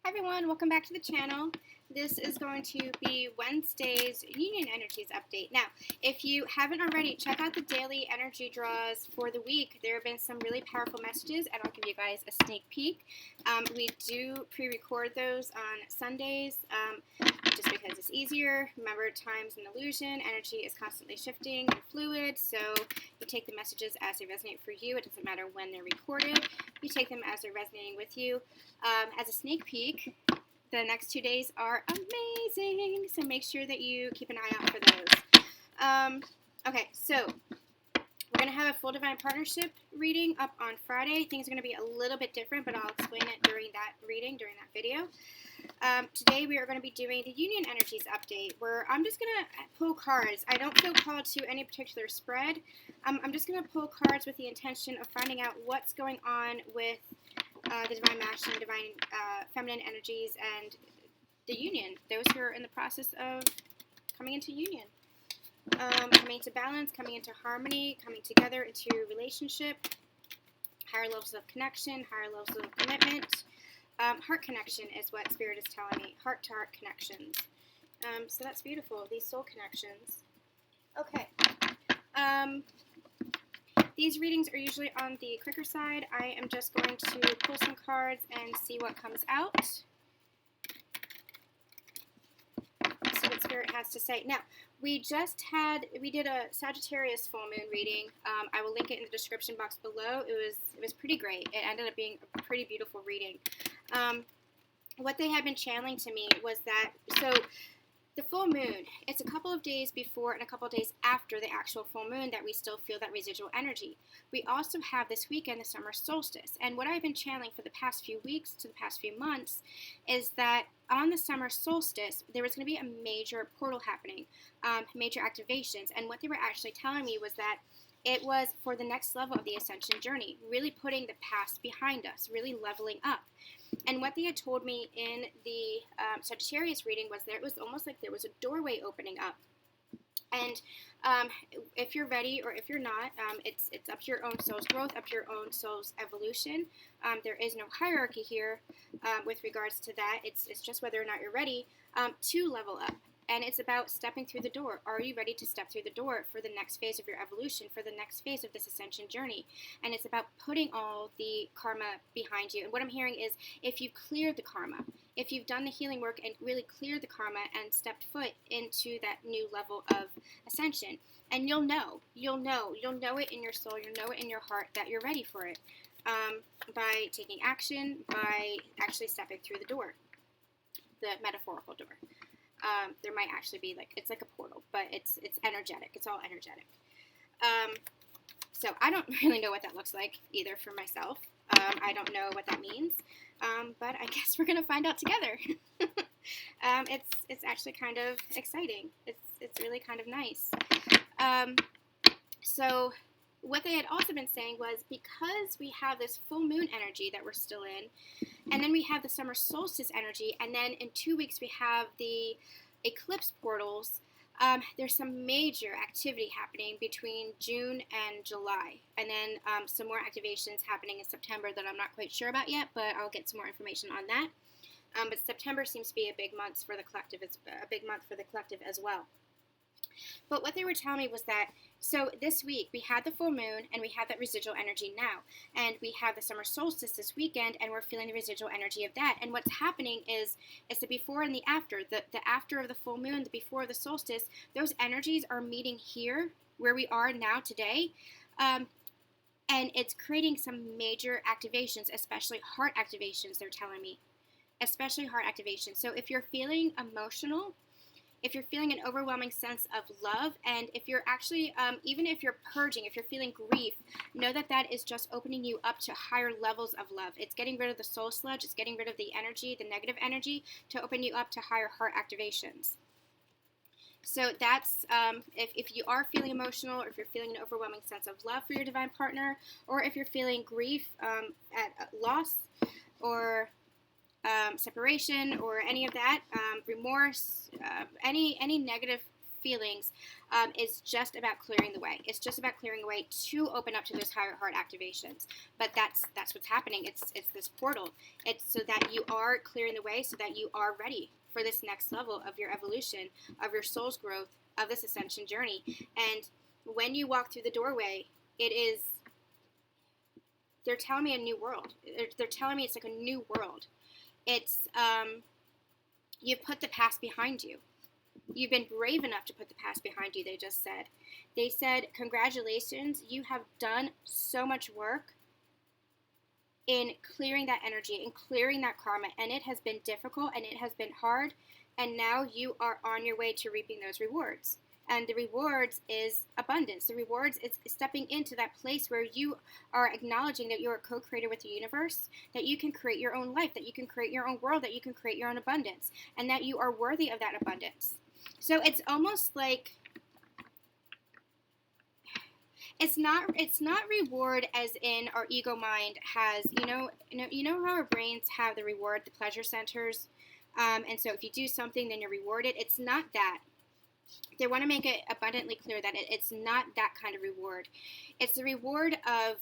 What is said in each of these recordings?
Hi everyone, welcome back to the channel. This is going to be Wednesday's Union Energies update. Now, if you haven't already, check out the daily energy draws for the week. There have been some really powerful messages, and I'll give you guys a sneak peek. We do pre-record those on Sundays, just because it's easier. Remember, time's an illusion. Energy is constantly shifting and fluid, so you take the messages as they resonate for you. It doesn't matter when they're recorded. You take them as they're resonating with you. As a sneak peek, the next 2 days are amazing, so make sure that you keep an eye out for those. Okay, so we're going to have a full Divine Partnership reading up on Friday. Things are going to be a little bit different, but I'll explain it during that reading, during that video. Today we are going to be doing the Union Energies update, where I'm just going to pull cards. I don't feel called to any particular spread. I'm just going to pull cards with the intention of finding out what's going on with the Divine Masculine, Divine Feminine energies, and the Union. Those who are in the process of coming into union. Coming into balance, coming into harmony, coming together into relationship, higher levels of connection, higher levels of commitment. Heart connection is what Spirit is telling me. Heart-to-heart connections. So that's beautiful, these soul connections. Okay. These readings are usually on the quicker side. I am just going to pull some cards and see what comes out. See what Spirit has to say. Now, we did a Sagittarius full moon reading. I will link it in the description box below. It was pretty great. It ended up being a pretty beautiful reading. What they had been channeling to me was that, so the full moon, it's a couple of days before and a couple of days after the actual full moon that we still feel that residual energy. We also have this weekend the summer solstice. And what I've been channeling for the past few weeks to the past few months is that on the summer solstice, there was going to be a major portal happening, major activations. And what they were actually telling me was that it was for the next level of the ascension journey, really putting the past behind us, really leveling up. And what they had told me in the Sagittarius reading was that it was almost like there was a doorway opening up. And if you're ready or if you're not, it's up to your own soul's growth, up to your own soul's evolution. There is no hierarchy here with regards to that. It's just whether or not you're ready to level up. And it's about stepping through the door. Are you ready to step through the door for the next phase of your evolution, for the next phase of this ascension journey? And it's about putting all the karma behind you. And what I'm hearing is, if you've cleared the karma, if you've done the healing work and really cleared the karma and stepped foot into that new level of ascension, and you'll know it in your soul, you'll know it in your heart that you're ready for it, by taking action, by actually stepping through the door, the metaphorical door. There might actually be it's like a portal, but it's energetic. It's all energetic. So I don't really know what that looks like either for myself. I don't know what that means, but I guess we're gonna find out together. It's actually kind of exciting. It's really kind of nice. So what they had also been saying was, because we have this full moon energy that we're still in, and then we have the summer solstice energy, and then in 2 weeks we have the eclipse portals, there's some major activity happening between June and July, and then some more activations happening in September that I'm not quite sure about yet, but I'll get some more information on that. But September seems to be a big month for the collective. It's a big month for the collective as well. But what they were telling me was that, so this week we had the full moon and we have that residual energy now, and we have the summer solstice this weekend, and we're feeling the residual energy of that. And what's happening is the before and the after, the after of the full moon, the before of the solstice. Those energies are meeting here where we are now today, and it's creating some major activations, especially heart activations. They're telling me, especially heart activations. So if you're feeling emotional, if you're feeling an overwhelming sense of love, and if you're actually, even if you're purging, if you're feeling grief, know that that is just opening you up to higher levels of love. It's getting rid of the soul sludge. It's getting rid of the energy, the negative energy, to open you up to higher heart activations. So that's, if you are feeling emotional, or if you're feeling an overwhelming sense of love for your divine partner, or if you're feeling grief at loss, or separation, or any of that, remorse, any negative feelings, is just about clearing the way. It's just about clearing the way to open up to those higher heart activations. But that's what's happening. It's this portal. It's so that you are clearing the way, so that you are ready for this next level of your evolution, of your soul's growth, of this ascension journey. And when you walk through the doorway, they're telling me a new world. They're telling me it's like a new world. It's, you've put the past behind you. You've been brave enough to put the past behind you, they just said. They said, congratulations, you have done so much work in clearing that energy and clearing that karma, and it has been difficult and it has been hard, and now you are on your way to reaping those rewards. And the rewards is abundance. The rewards is stepping into that place where you are acknowledging that you're a co-creator with the universe, that you can create your own life, that you can create your own world, that you can create your own abundance, and that you are worthy of that abundance. So it's almost like it's not reward as in our ego mind has, you know how our brains have the reward, the pleasure centers, and so if you do something, then you're rewarded. It's not that. They want to make it abundantly clear that it's not that kind of reward. It's the reward of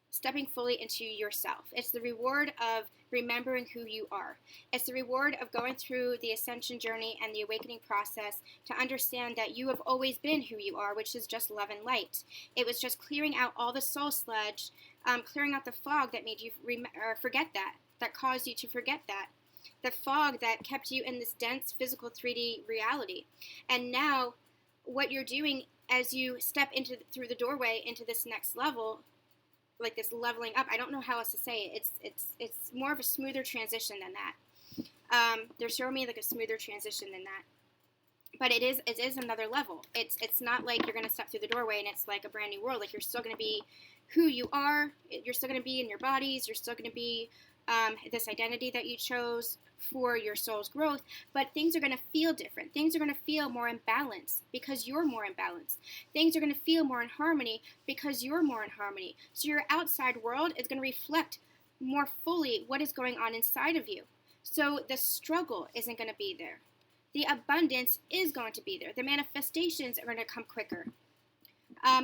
stepping fully into yourself. It's the reward of remembering who you are. It's the reward of going through the ascension journey and the awakening process to understand that you have always been who you are, which is just love and light. It was just clearing out all the soul sludge, clearing out the fog that made you forget that caused you to forget that. The fog that kept you in this dense physical 3D reality. And now what you're doing as you step through the doorway into this next level, like this leveling up, I don't know how else to say it. It's more of a smoother transition than that. They're showing me like a smoother transition than that. But it is another level. It's not like you're going to step through the doorway and it's like a brand new world. Like you're still going to be who you are. You're still going to be in your bodies. You're still going to be this identity that you chose for your soul's growth, but things are going to feel different. Things are going to feel more in balance because you're more in balance. Things are going to feel more in harmony because you're more in harmony. So your outside world is going to reflect more fully what is going on inside of you. So the struggle isn't going to be there. The abundance is going to be there. The manifestations are going to come quicker.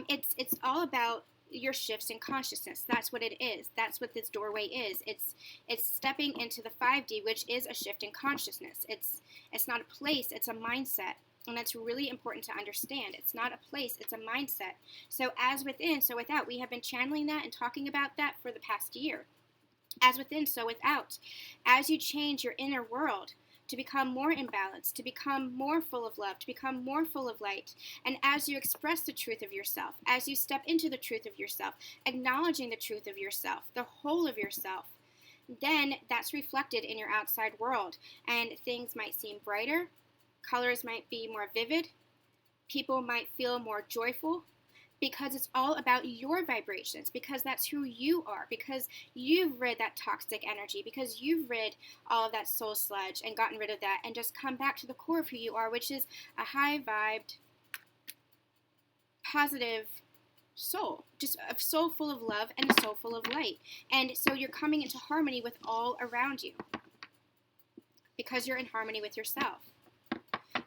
It's all about your shifts in consciousness. That's what it is. That's what this doorway is. It's stepping into the 5D, which is a shift in consciousness. It's not a place, it's a mindset. And that's really important to understand. It's not a place, it's a mindset. So as within, so without. We have been channeling that and talking about that for the past year. As within, so without. As you change your inner world to become more in balance, to become more full of love, to become more full of light. And as you express the truth of yourself, as you step into the truth of yourself, acknowledging the truth of yourself, the whole of yourself, then that's reflected in your outside world. And things might seem brighter, colors might be more vivid, people might feel more joyful, because it's all about your vibrations, because that's who you are, because you've rid that toxic energy, because you've rid all of that soul sludge and gotten rid of that and just come back to the core of who you are, which is a high-vibed, positive soul, just a soul full of love and a soul full of light. And so you're coming into harmony with all around you because you're in harmony with yourself.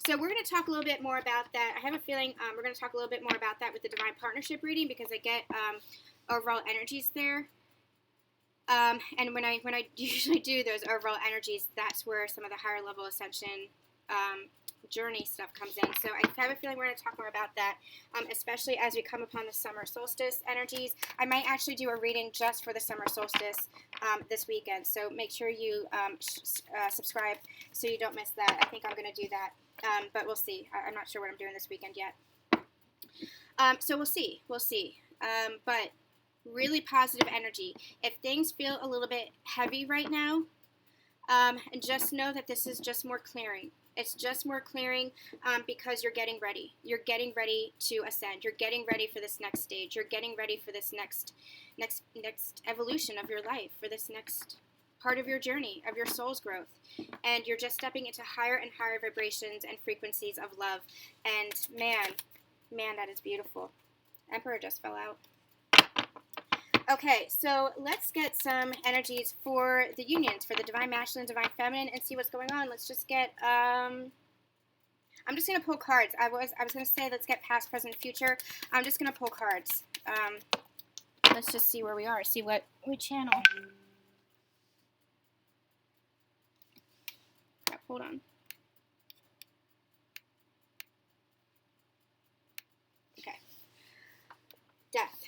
So we're going to talk a little bit more about that. I have a feeling we're going to talk a little bit more about that with the Divine Partnership reading because I get overall energies there. And when I usually do those overall energies, that's where some of the higher level ascension journey stuff comes in. So I have a feeling we're going to talk more about that, especially as we come upon the summer solstice energies. I might actually do a reading just for the summer solstice this weekend. So make sure you subscribe so you don't miss that. I think I'm going to do that. But we'll see. I'm not sure what I'm doing this weekend yet. So we'll see. But really positive energy. If things feel a little bit heavy right now, just know that this is just more clearing. It's just more clearing because you're getting ready. You're getting ready to ascend. You're getting ready for this next stage. You're getting ready for this next evolution of your life, for this next part of your journey, of your soul's growth. And you're just stepping into higher and higher vibrations and frequencies of love. And man, that is beautiful. Emperor just fell out. Okay, so let's get some energies for the unions, for the Divine Masculine, Divine Feminine, and see what's going on. Let's just get, I'm just going to pull cards. I was going to say let's get past, present, future. I'm just going to pull cards. Let's just see where we are. See what we channel. Hold on. Okay. Death.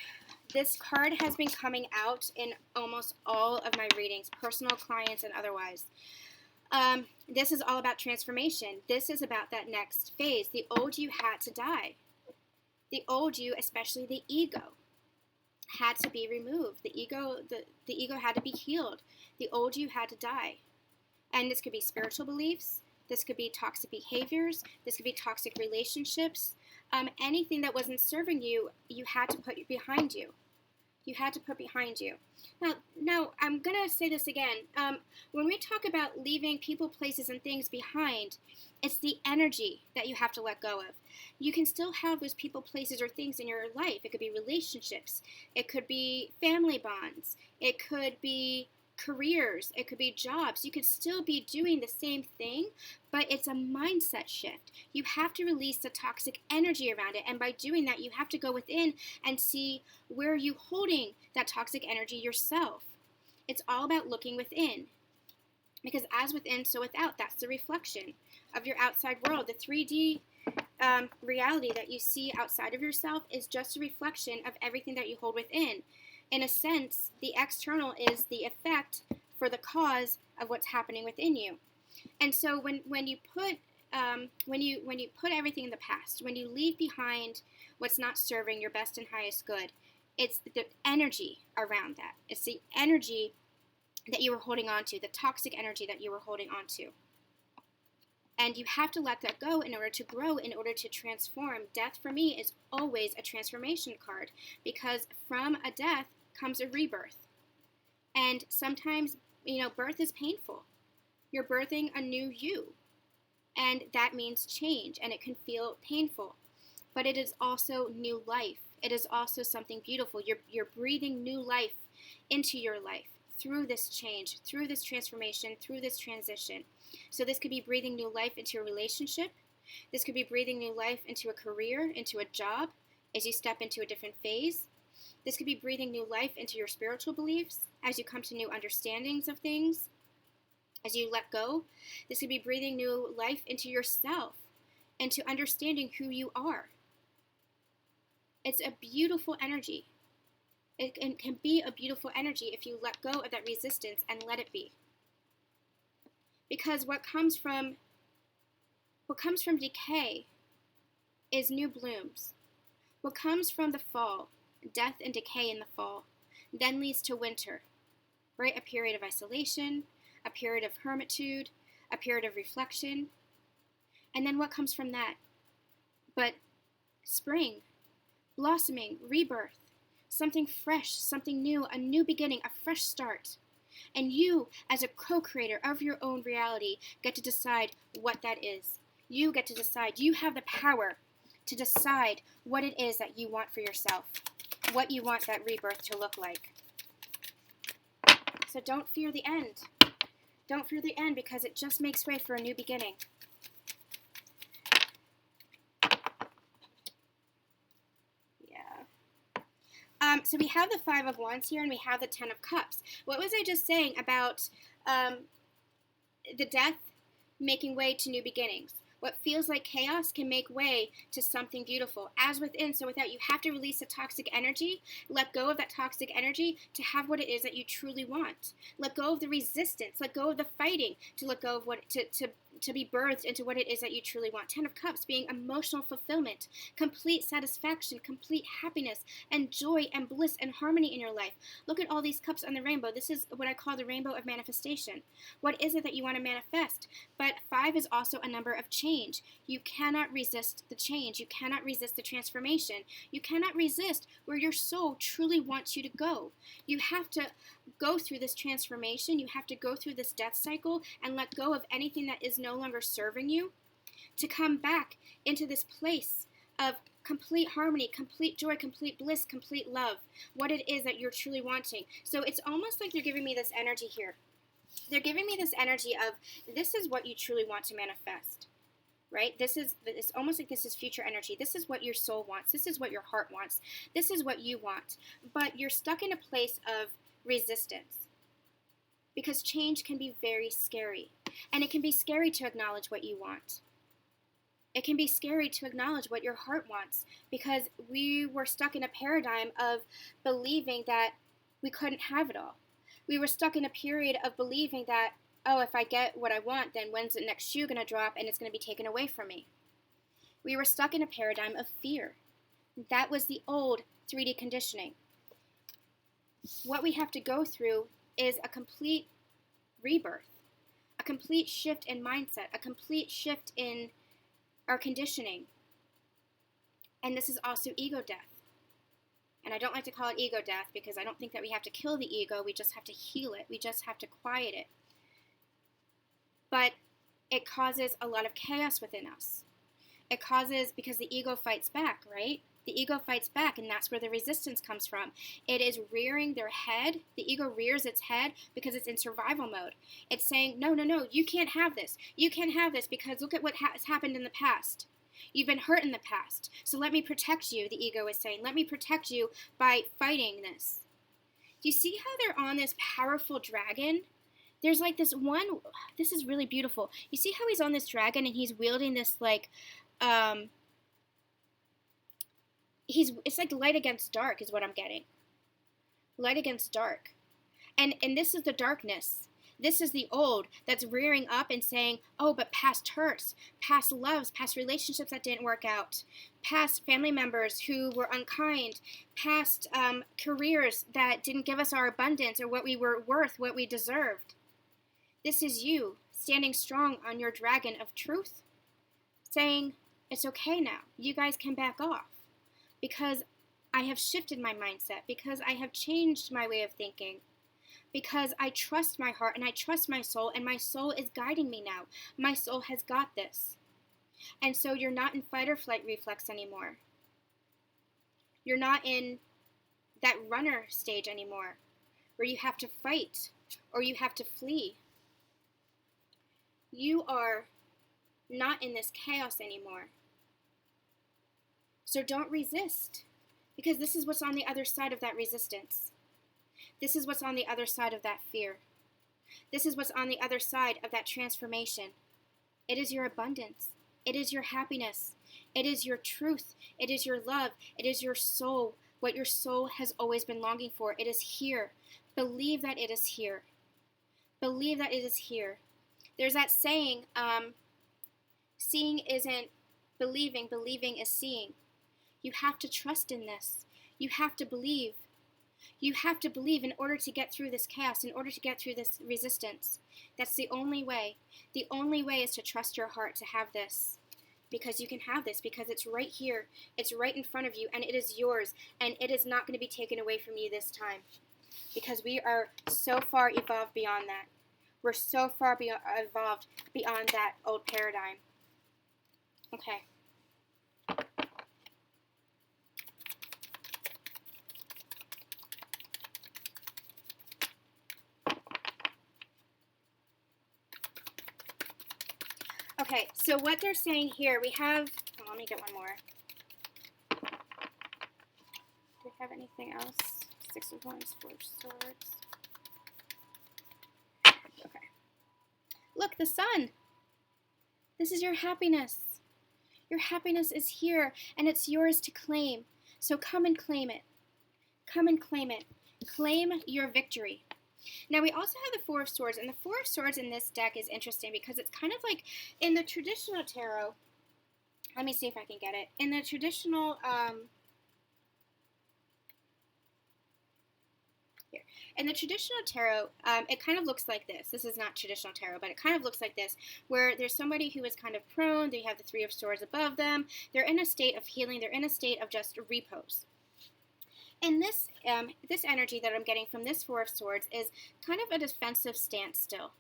This card has been coming out in almost all of my readings, personal, clients, and otherwise. This is all about transformation. This is about that next phase. The old you had to die. The old you, especially the ego, had to be removed. The ego had to be healed. The old you had to die. And this could be spiritual beliefs. This could be toxic behaviors. This could be toxic relationships. Anything that wasn't serving you, you had to put behind you. You had to put behind you. Now I'm going to say this again. When we talk about leaving people, places, and things behind, it's the energy that you have to let go of. You can still have those people, places, or things in your life. It could be relationships. It could be family bonds. It could be careers. It could be jobs. You could still be doing the same thing, but it's a mindset shift. You have to release the toxic energy around it, and by doing that, you have to go within and see where you're holding that toxic energy yourself. It's all about looking within, because as within, so without. That's the reflection of your outside world. The 3D reality that you see outside of yourself is just a reflection of everything that you hold within. In a sense, the external is the effect for the cause of what's happening within you. And so when you put everything in the past, when you leave behind what's not serving your best and highest good, it's the energy around that. It's the energy that you were holding on to, the toxic energy that you were holding on to. And you have to let that go in order to grow, in order to transform. Death for me is always a transformation card, because from a death comes a rebirth. And sometimes, birth is painful. You're birthing a new you. And that means change, and it can feel painful. But it is also new life. It is also something beautiful. You're breathing new life into your life through this change, through this transformation, through this transition. So this could be breathing new life into a relationship. This could be breathing new life into a career, into a job, as you step into a different phase. This could be breathing new life into your spiritual beliefs as you come to new understandings of things, as you let go. This could be breathing new life into yourself, into understanding who you are. It's a beautiful energy. It can be a beautiful energy if you let go of that resistance and let it be. Because what comes from decay is new blooms. What comes from the fall, death and decay in the fall, then leads to winter, right? A period of isolation, a period of hermitude, a period of reflection. And then what comes from that? But spring, blossoming, rebirth, something fresh, something new, a new beginning, a fresh start. And you, as a co-creator of your own reality, get to decide what that is. You get to decide. You have the power to decide what it is that you want for yourself, what you want that rebirth to look like. So don't fear the end. Don't fear the end, because it just makes way for a new beginning. So we have the 5 of Wands here, and we have the 10 of Cups. What was I just saying about the death making way to new beginnings? What feels like chaos can make way to something beautiful. As within, so without. You have to release the toxic energy, let go of that toxic energy to have what it is that you truly want. Let go of the resistance, let go of the fighting, to let go of what, to be birthed into what it is that you truly want. 10 of Cups being emotional fulfillment, complete satisfaction, complete happiness, and joy and bliss and harmony in your life. Look at all these cups on the rainbow. This is what I call the rainbow of manifestation. What is it that you want to manifest? But 5 is also a number of change. You cannot resist the change. You cannot resist the transformation. You cannot resist where your soul truly wants you to go. You have to go through this transformation. You have to go through this death cycle and let go of anything that is no longer serving you, to come back into this place of complete harmony, complete joy, complete bliss, complete love, what it is that you're truly wanting. So it's almost like they're giving me this energy here. They're giving me this energy of, this is what you truly want to manifest, right? It's almost like this is future energy. This is what your soul wants. This is what your heart wants. This is what you want. But you're stuck in a place of resistance because change can be very scary. And it can be scary to acknowledge what you want. It can be scary to acknowledge what your heart wants because we were stuck in a paradigm of believing that we couldn't have it all. We were stuck in a period of believing that, oh, if I get what I want, then when's the next shoe going to drop and it's going to be taken away from me? We were stuck in a paradigm of fear. That was the old 3D conditioning. What we have to go through is a complete rebirth, a complete shift in mindset, a complete shift in our conditioning. And this is also ego death. And I don't like to call it ego death because I don't think that we have to kill the ego. We just have to heal it. We just have to quiet it. But it causes a lot of chaos within us. It causes, because the ego fights back, right? The ego fights back, and that's where the resistance comes from. It is rearing their head. The ego rears its head because it's in survival mode. It's saying, no, you can't have this. You can't have this because look at what has happened in the past. You've been hurt in the past. So let me protect you, the ego is saying. Let me protect you by fighting this. Do you see how they're on this powerful dragon? There's like this one, this is really beautiful. You see how he's on this dragon and he's wielding this like, it's like light against dark is what I'm getting. Light against dark. And this is the darkness. This is the old that's rearing up and saying, oh, but past hurts, past loves, past relationships that didn't work out, past family members who were unkind, past careers that didn't give us our abundance or what we were worth, what we deserved. This is you standing strong on your dragon of truth, saying, it's okay now. You guys can back off because I have shifted my mindset, because I have changed my way of thinking, because I trust my heart and I trust my soul, and my soul is guiding me now. My soul has got this. And so you're not in fight or flight reflex anymore. You're not in that runner stage anymore where you have to fight or you have to flee. You are not in this chaos anymore. So don't resist, because this is what's on the other side of that resistance. This is what's on the other side of that fear. This is what's on the other side of that transformation. It is your abundance. It is your happiness. It is your truth. It is your love. It is your soul, what your soul has always been longing for. It is here. Believe that it is here. Believe that it is here. There's that saying, seeing isn't believing, believing is seeing. You have to trust in this. You have to believe. You have to believe in order to get through this chaos, in order to get through this resistance. That's the only way. The only way is to trust your heart to have this. Because you can have this, because it's right here. It's right in front of you, and it is yours. And it is not going to be taken away from you this time. Because we are so far evolved beyond that. We're so far evolved beyond that old paradigm. Okay. Okay, so what they're saying here, we have, oh, let me get one more. Do we have anything else? 6 of Wands, 4 of Swords. Okay. Look, the sun. This is your happiness. Your happiness is here, and it's yours to claim. So come and claim it. Come and claim it. Claim your victory. Now, we also have the 4 of Swords, and the 4 of Swords in this deck is interesting because it's kind of like in the traditional tarot. Let me see if I can get it. In the traditional, here. In the traditional tarot, it kind of looks like this. This is not traditional tarot, but it kind of looks like this, where there's somebody who is kind of prone. They have the 3 of Swords above them. They're in a state of healing. They're in a state of just repose. And this energy that I'm getting from this 4 of Swords is kind of a defensive stance still,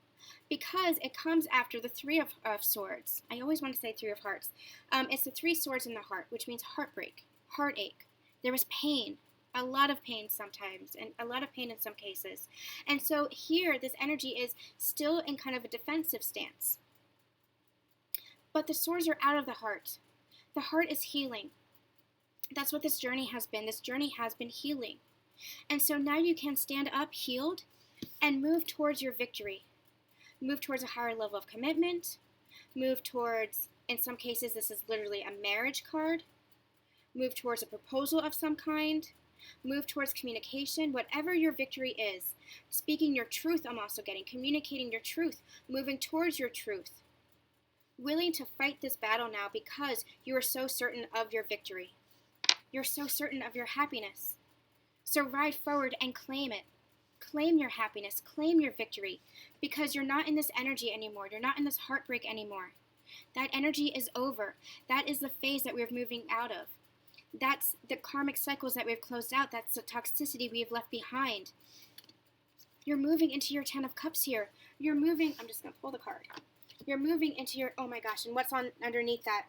because it comes after the 3 of Swords. I always want to say 3 of Hearts. It's the 3 swords in the heart, which means heartbreak, heartache. There was pain, a lot of pain sometimes, and a lot of pain in some cases. And so here, this energy is still in kind of a defensive stance. But the sores are out of the heart. The heart is healing. That's what this journey has been. This journey has been healing. And so now you can stand up healed and move towards your victory. Move towards a higher level of commitment. Move towards, in some cases, this is literally a marriage card. Move towards a proposal of some kind. Move towards communication, whatever your victory is. Speaking your truth, I'm also getting. Communicating your truth. Moving towards your truth. Willing to fight this battle now because you are so certain of your victory. You're so certain of your happiness. So ride forward and claim it. Claim your happiness. Claim your victory. Because you're not in this energy anymore. You're not in this heartbreak anymore. That energy is over. That is the phase that we're moving out of. That's the karmic cycles that we've closed out. That's the toxicity we've left behind. You're moving into your 10 of Cups here. You're moving, I'm just going to pull the card. You're moving into your, oh my gosh, and what's on underneath that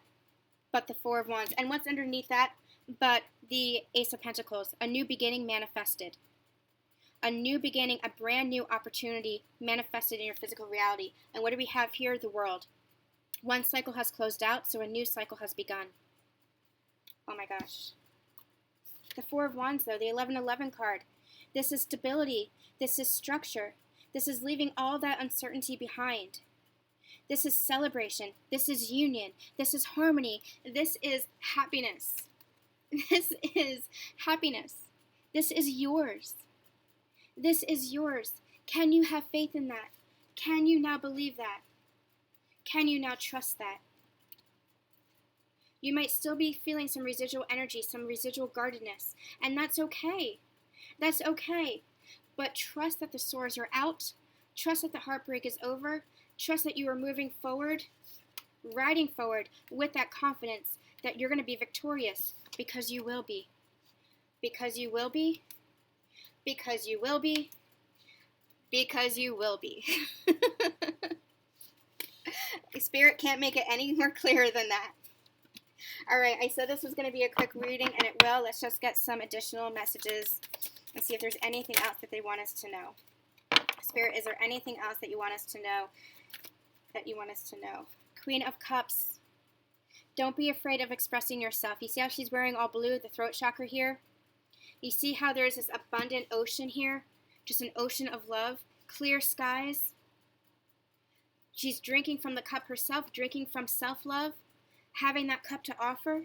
but the Four of Wands? And what's underneath that but the Ace of Pentacles? A new beginning manifested. A new beginning, a brand new opportunity manifested in your physical reality. And what do we have here? The World. One cycle has closed out, so a new cycle has begun. Oh my gosh. The Four of Wands, though, the 1111 card. This is stability. This is structure. This is leaving all that uncertainty behind. This is celebration. This is union. This is harmony. This is happiness. This is happiness. This is yours. This is yours. Can you have faith in that? Can you now believe that? Can you now trust that? You might still be feeling some residual energy, some residual guardedness, and that's okay. That's okay. But trust that the sores are out. Trust that the heartbreak is over. Trust that you are moving forward, riding forward with that confidence that you're going to be victorious because you will be. Because you will be. Because you will be. Because you will be. Spirit can't make it any more clearer than that. All right, I said this was going to be a quick reading, and it will. Let's just get some additional messages and see if there's anything else that they want us to know. Spirit, is there anything else that you want us to know? Queen of Cups. Don't be afraid of expressing yourself. You see how she's wearing all blue, the throat chakra here? You see how there's this abundant ocean here? Just an ocean of love, clear skies. She's drinking from the cup herself, drinking from self-love, having that cup to offer.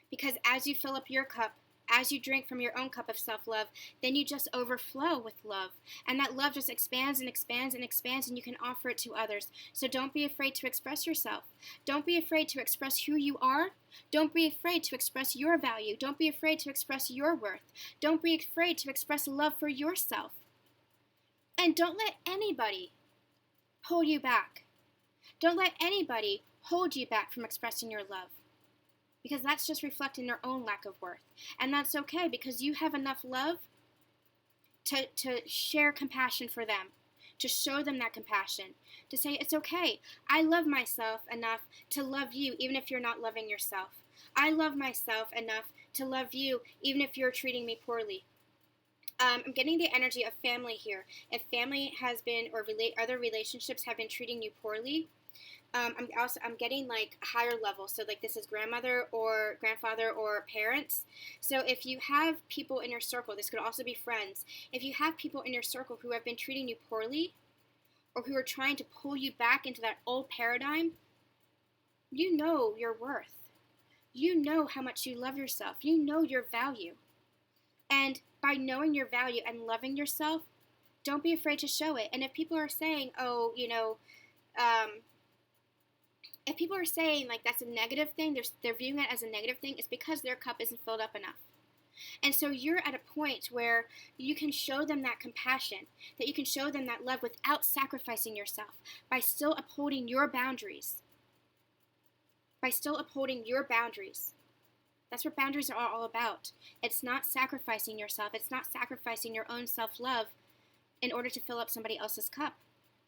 Because as you fill up your cup, as you drink from your own cup of self-love, then you just overflow with love. And that love just expands and expands and expands, and you can offer it to others. So don't be afraid to express yourself. Don't be afraid to express who you are. Don't be afraid to express your value. Don't be afraid to express your worth. Don't be afraid to express love for yourself. And don't let anybody pull you back. Don't let anybody hold you back from expressing your love. Because that's just reflecting their own lack of worth. And that's okay, because you have enough love to share compassion for them, to show them that compassion, to say, it's okay. I love myself enough to love you, even if you're not loving yourself. I love myself enough to love you, even if you're treating me poorly. I'm getting the energy of family here. If family has been, or other relationships have been treating you poorly, I'm getting like higher level. So like this is grandmother or grandfather or parents. So if you have people in your circle, this could also be friends. If you have people in your circle who have been treating you poorly or who are trying to pull you back into that old paradigm, you know your worth. You know how much you love yourself. You know your value. And by knowing your value and loving yourself, don't be afraid to show it. And if people are saying, oh, if people are saying like that's a negative thing, they're viewing that as a negative thing, it's because their cup isn't filled up enough. And so you're at a point where you can show them that compassion, that you can show them that love without sacrificing yourself, by still upholding your boundaries. By still upholding your boundaries. That's what boundaries are all about. It's not sacrificing yourself. It's not sacrificing your own self-love in order to fill up somebody else's cup.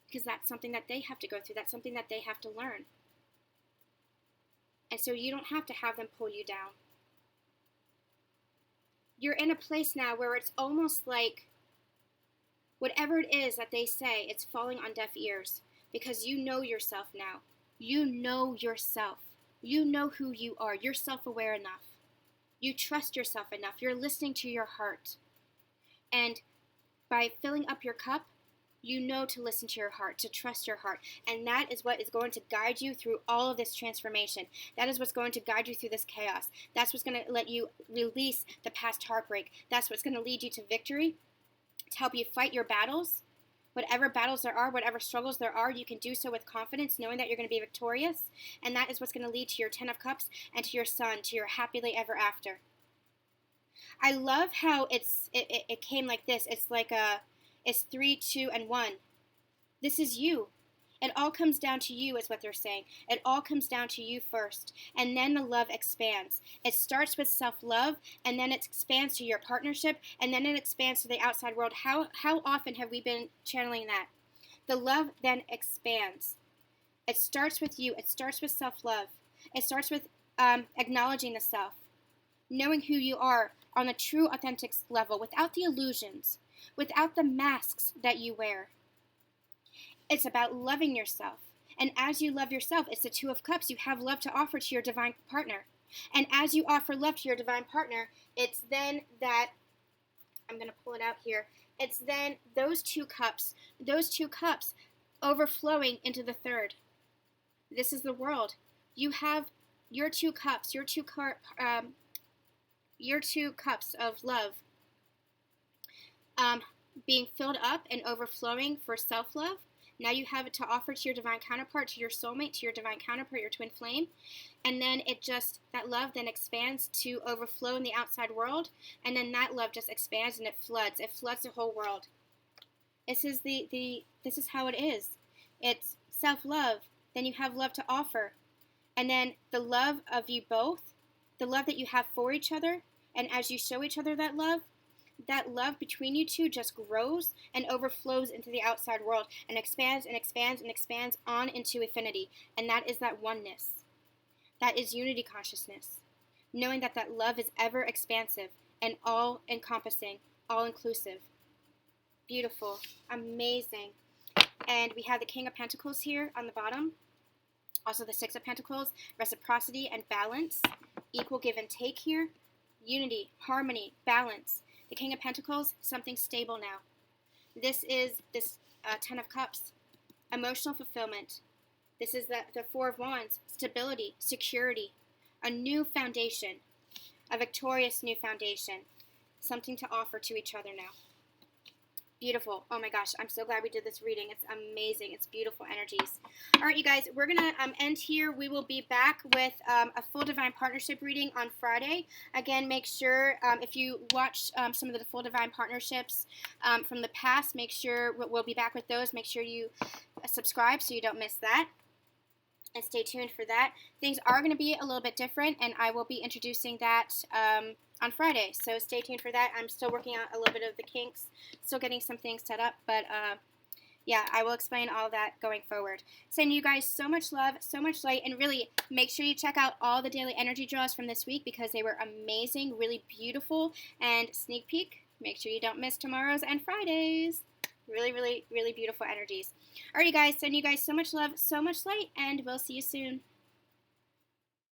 Because that's something that they have to go through. That's something that they have to learn. And so you don't have to have them pull you down. You're in a place now where it's almost like whatever it is that they say, it's falling on deaf ears because you know yourself now. You know yourself. You know who you are. You're self-aware enough. You trust yourself enough. You're listening to your heart. And by filling up your cup, you know to listen to your heart, to trust your heart. And that is what is going to guide you through all of this transformation. That is what's going to guide you through this chaos. That's what's going to let you release the past heartbreak. That's what's going to lead you to victory, to help you fight your battles. Whatever battles there are, whatever struggles there are, you can do so with confidence, knowing that you're going to be victorious. And that is what's going to lead to your 10 of Cups and to your Sun, to your happily ever after. I love how it came like this. It's 3, 2, and 1. This is you. It all comes down to you, is what they're saying. It all comes down to you first. And then the love expands. It starts with self-love, and then it expands to your partnership, and then it expands to the outside world. How often have we been channeling that? The love then expands. It starts with you. It starts with self-love. It starts with acknowledging the self. Knowing who you are on a true, authentic level, without the illusions, without the masks that you wear. It's about loving yourself. And as you love yourself, it's the 2 of Cups. You have love to offer to your divine partner. And as you offer love to your divine partner, it's then that, I'm going to pull it out here, it's then those two cups overflowing into the 3rd. This is the world. You have your 2 cups, your two cups of love being filled up and overflowing for self-love. Now you have it to offer to your divine counterpart, to your soulmate, to your divine counterpart, your twin flame. And then that love then expands to overflow in the outside world. And then that love just expands and it floods. It floods the whole world. This is how it is. It's self-love. Then you have love to offer. And then the love of you both, the love that you have for each other, and as you show each other that love between you two just grows and overflows into the outside world and expands and expands and expands on into infinity. And that is that oneness. That is unity consciousness. Knowing that love is ever expansive and all-encompassing, all-inclusive. Beautiful. Amazing. And we have the King of Pentacles here on the bottom. Also the 6 of Pentacles, reciprocity and balance. Equal give and take here. Unity, harmony, balance. The King of Pentacles, something stable now. This is this 10 of Cups, emotional fulfillment. This is the 4 of Wands, stability, security, a new foundation, a victorious new foundation, something to offer to each other now. Beautiful. Oh my gosh, I'm so glad we did this reading. It's amazing. It's beautiful energies. All right, you guys, we're going to end here. We will be back with a full Divine Partnership reading on Friday. Again, make sure if you watch some of the full Divine Partnerships from the past, make sure we'll be back with those. Make sure you subscribe so you don't miss that. And stay tuned for that. Things are going to be a little bit different, and I will be introducing that on Friday. So stay tuned for that. I'm still working out a little bit of the kinks, still getting some things set up, but yeah, I will explain all that going forward. Sending you guys so much love, so much light, and really make sure you check out all the daily energy draws from this week because they were amazing, really beautiful, and sneak peek, make sure you don't miss tomorrow's and Friday's. Really, really, really beautiful energies. All right, you guys, sending you guys so much love, so much light, and we'll see you soon.